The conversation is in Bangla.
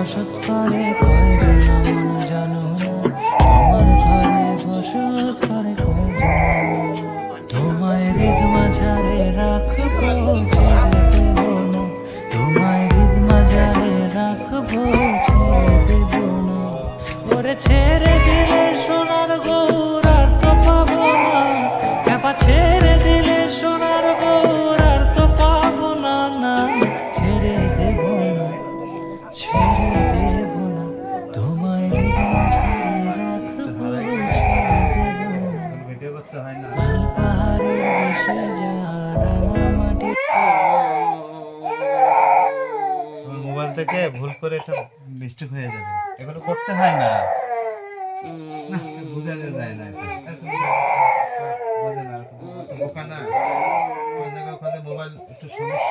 বসত করে কয়জন মন জানো না, তোমার ঘরে বসত করে কয়জন। তোমায় হৃদ মাঝারে রাখবো, ছেড়ে দেব না, তোমায় হৃদ মাঝারে রাখবো, ছেড়ে দেব না। ওরে ছেড়ে দিলে সোনার গৌর আর তো পাবো না, ক্যাপা ছেড়ে দিলে সোনার গৌর আর তো পাবো না, না না, ছেড়ে দেব না, ছেড়ে দেব না, তোমায় হৃদ মাঝারে রাখবো, ছেড়ে দেব না। ভিডিও করতে হয় না। লাল পাহাড়ের দেশে যা রাঙামাটি। তোমার মোবাইল থেকে ভুল করে এটা মিস্টেক হয়ে যাবে, এগুলো করতে হয় না। না, বোঝানো যায় না এটা। বোঝে না, বোকা না। ওই জায়গায় ওখানে মোবাইল একটু সমস্যা